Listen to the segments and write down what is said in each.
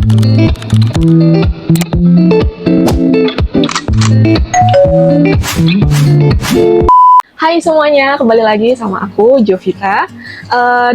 Hai semuanya, kembali lagi sama aku, Jovita.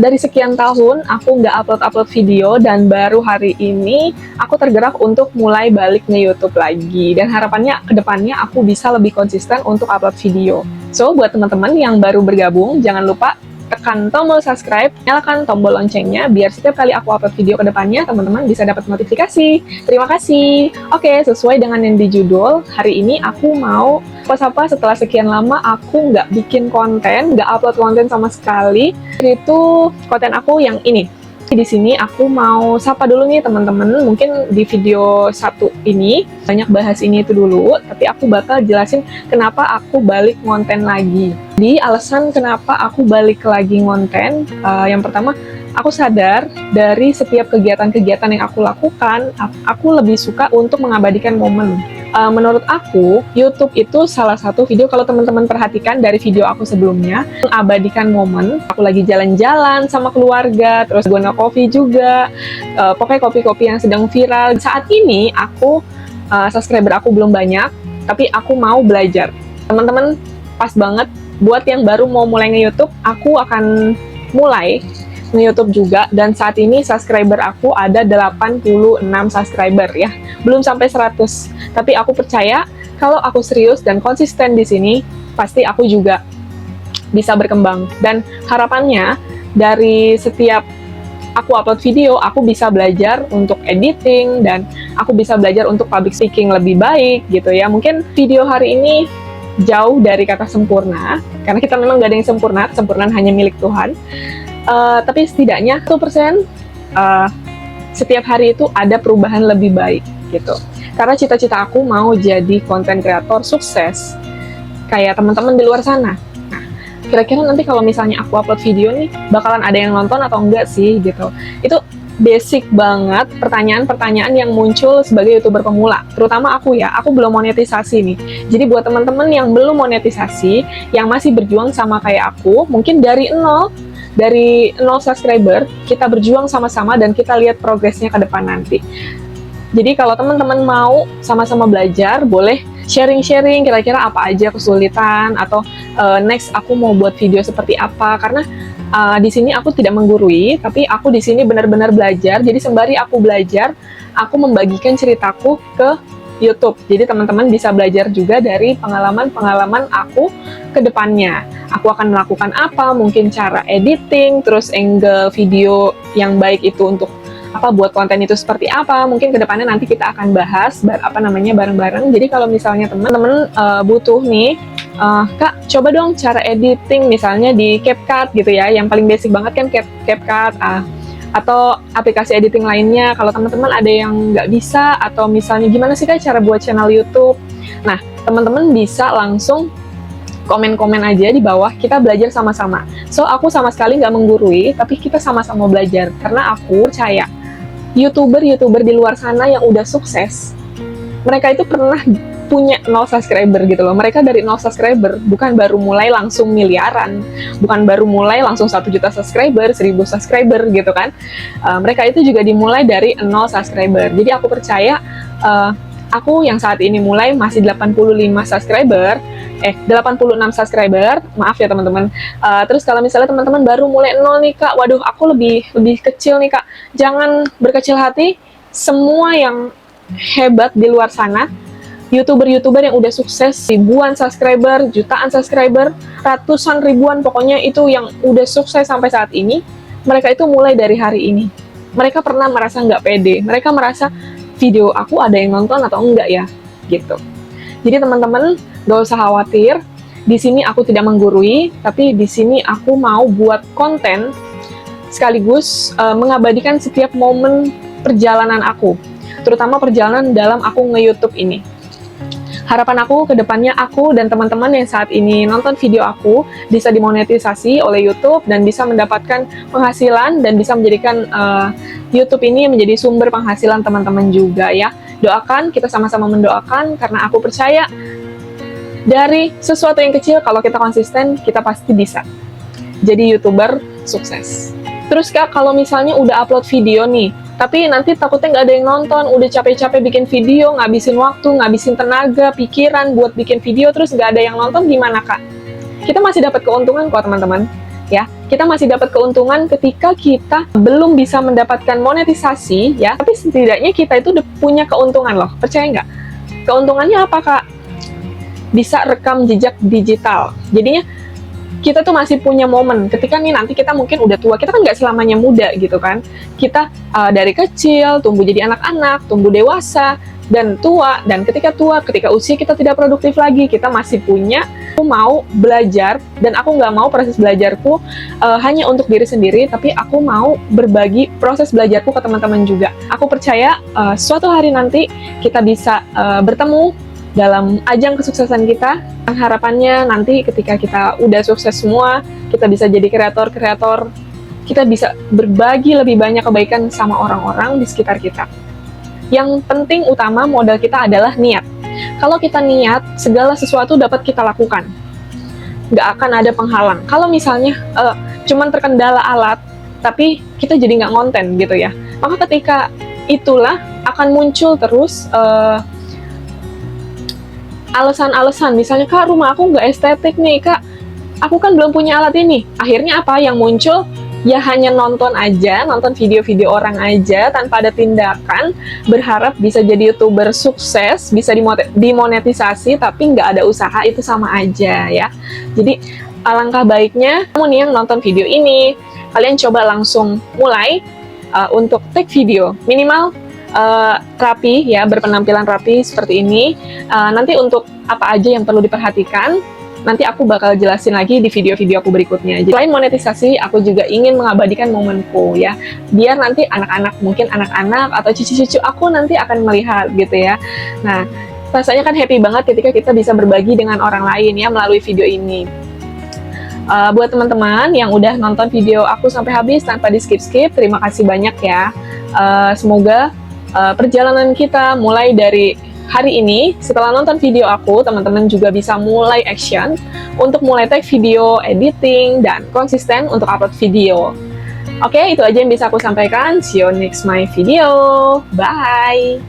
Dari sekian tahun, aku nggak upload video, dan baru hari ini aku tergerak untuk mulai balik nge-YouTube lagi. Dan harapannya ke depannya aku bisa lebih konsisten untuk upload video. So, buat teman-teman yang baru bergabung, jangan lupa tekan tombol subscribe, nyalakan tombol loncengnya, biar setiap kali aku upload video ke depannya, teman-teman bisa dapat notifikasi. Terima kasih. Oke, sesuai dengan yang di judul, hari ini aku mau apa setelah sekian lama aku nggak bikin konten, nggak upload konten sama sekali. Itu konten aku yang ini. Di sini aku mau sapa dulu nih teman-teman. Mungkin di video satu ini banyak bahas ini itu dulu, tapi aku bakal jelasin kenapa aku balik konten lagi. Di alasan kenapa aku balik lagi konten, yang pertama, aku sadar dari setiap kegiatan-kegiatan yang aku lakukan, aku lebih suka untuk mengabadikan momen. Menurut aku, YouTube itu salah satu video, kalau teman-teman perhatikan dari video aku sebelumnya, mengabadikan momen. Aku lagi jalan-jalan sama keluarga, terus gue coffee juga, pokoknya kopi-kopi yang sedang viral. Saat ini, subscriber aku belum banyak, tapi aku mau belajar. Teman-teman, pas banget, buat yang baru mau mulai nge-YouTube, aku akan mulai nge-YouTube juga, dan saat ini subscriber aku ada 86 subscriber ya, belum sampai 100. Tapi aku percaya kalau aku serius dan konsisten di sini, pasti aku juga bisa berkembang. Dan harapannya dari setiap aku upload video, aku bisa belajar untuk editing, dan aku bisa belajar untuk public speaking lebih baik gitu ya. Mungkin video hari ini jauh dari kata sempurna, karena kita memang gak ada yang sempurna, kesempurnaan hanya milik Tuhan. Tapi setidaknya 1% setiap hari itu ada perubahan lebih baik gitu. Karena cita-cita aku mau jadi konten kreator sukses kayak teman-teman di luar sana. Nah, kira-kira nanti kalau misalnya aku upload video nih, bakalan ada yang nonton atau enggak sih gitu. Itu basic banget pertanyaan-pertanyaan yang muncul sebagai YouTuber pemula. Terutama aku ya, aku belum monetisasi nih. Jadi buat teman-teman yang belum monetisasi, yang masih berjuang sama kayak aku, mungkin dari nol subscriber, kita berjuang sama-sama dan kita lihat progresnya ke depan nanti. Jadi kalau teman-teman mau sama-sama belajar, boleh sharing-sharing kira-kira apa aja kesulitan, atau next aku mau buat video seperti apa. Karena di sini aku tidak menggurui, tapi aku di sini benar-benar belajar. Jadi sembari aku belajar, aku membagikan ceritaku ke YouTube. Jadi teman-teman bisa belajar juga dari pengalaman-pengalaman aku ke depannya. Aku akan melakukan apa, mungkin cara editing, terus angle video yang baik itu untuk buat konten itu seperti apa. Mungkin ke depannya nanti kita akan bahas bareng-bareng. Jadi kalau misalnya teman-teman butuh nih, Kak, coba dong cara editing misalnya di CapCut gitu ya, yang paling basic banget kan CapCut, atau aplikasi editing lainnya. Kalau teman-teman ada yang nggak bisa, atau misalnya gimana sih Kak cara buat channel YouTube, nah teman-teman bisa langsung komen-komen aja di bawah, kita belajar sama-sama. So, aku sama sekali nggak menggurui, tapi kita sama-sama belajar. Karena aku percaya, YouTuber di luar sana yang udah sukses, mereka itu pernah punya 0 subscriber gitu loh. Mereka dari 0 subscriber, bukan baru mulai langsung miliaran, bukan baru mulai langsung 1 juta subscriber, 1000 subscriber gitu kan. Mereka itu juga dimulai dari 0 subscriber. Jadi aku percaya, aku yang saat ini mulai masih 86 subscriber, maaf ya teman-teman. Terus kalau misalnya teman-teman baru mulai 0 nih Kak, waduh aku lebih kecil nih Kak, jangan berkecil hati. Semua yang hebat di luar sana, YouTuber yang udah sukses, ribuan subscriber, jutaan subscriber, ratusan ribuan, pokoknya itu yang udah sukses sampai saat ini, mereka itu mulai dari hari ini. Mereka pernah merasa nggak pede, mereka merasa video aku ada yang nonton atau enggak ya, gitu. Jadi teman-teman, gak usah khawatir. Di sini aku tidak menggurui, tapi di sini aku mau buat konten sekaligus mengabadikan setiap momen perjalanan aku, terutama perjalanan dalam aku nge-YouTube ini. Harapan aku ke depannya, aku dan teman-teman yang saat ini nonton video aku bisa dimonetisasi oleh YouTube dan bisa mendapatkan penghasilan dan bisa menjadikan YouTube ini menjadi sumber penghasilan teman-teman juga ya. Doakan, kita sama-sama mendoakan, karena aku percaya dari sesuatu yang kecil, kalau kita konsisten, kita pasti bisa jadi YouTuber sukses. Terus Kak, kalau misalnya udah upload video nih, Tapi nanti takutnya nggak ada yang nonton, udah capek-capek bikin video, ngabisin waktu, ngabisin tenaga, pikiran buat bikin video, terus nggak ada yang nonton, gimana Kak? Kita masih dapat keuntungan kok teman-teman. Ya, kita masih dapat keuntungan ketika kita belum bisa mendapatkan monetisasi, ya, tapi setidaknya kita itu udah punya keuntungan loh, percaya nggak? Keuntungannya apa Kak? Bisa rekam jejak digital. Jadinya kita tuh masih punya momen ketika nih nanti kita mungkin udah tua, kita kan nggak selamanya muda gitu kan. Kita dari kecil tumbuh jadi anak-anak, tumbuh dewasa, dan tua, dan ketika tua, ketika usia kita tidak produktif lagi, kita masih punya, aku mau belajar, dan aku nggak mau proses belajarku hanya untuk diri sendiri, tapi aku mau berbagi proses belajarku ke teman-teman juga. Aku percaya suatu hari nanti kita bisa bertemu dalam ajang kesuksesan kita. Harapannya nanti ketika kita udah sukses semua, kita bisa jadi kreator-kreator, kita bisa berbagi lebih banyak kebaikan sama orang-orang di sekitar kita. Yang penting utama modal kita adalah niat. Kalau kita niat, segala sesuatu dapat kita lakukan. Nggak akan ada penghalang. Kalau misalnya cuman terkendala alat, tapi kita jadi nggak konten gitu ya. Maka ketika itulah akan muncul terus alasan-alasan. Misalnya, Kak, rumah aku nggak estetik nih, Kak. Aku kan belum punya alat ini. Akhirnya apa yang muncul? Ya hanya nonton aja, nonton video-video orang aja tanpa ada tindakan, berharap bisa jadi YouTuber sukses, bisa dimonetisasi, tapi nggak ada usaha, itu sama aja ya. Jadi alangkah baiknya kamu nih yang nonton video ini, kalian coba langsung mulai untuk take video, minimal rapi ya, berpenampilan rapi seperti ini. Nanti untuk apa aja yang perlu diperhatikan, nanti aku bakal jelasin lagi di video-video aku berikutnya. Jadi, selain monetisasi, aku juga ingin mengabadikan momenku ya, biar nanti anak-anak, mungkin anak-anak atau cucu-cucu aku nanti akan melihat gitu ya. Nah, rasanya kan happy banget ketika kita bisa berbagi dengan orang lain ya melalui video ini. Buat teman-teman yang udah nonton video aku sampai habis tanpa di skip-skip, terima kasih banyak ya. Semoga perjalanan kita mulai dari hari ini, setelah nonton video aku, teman-teman juga bisa mulai action untuk mulai take video, editing, dan konsisten untuk upload video. Oke, itu aja yang bisa aku sampaikan. See you next my video. Bye!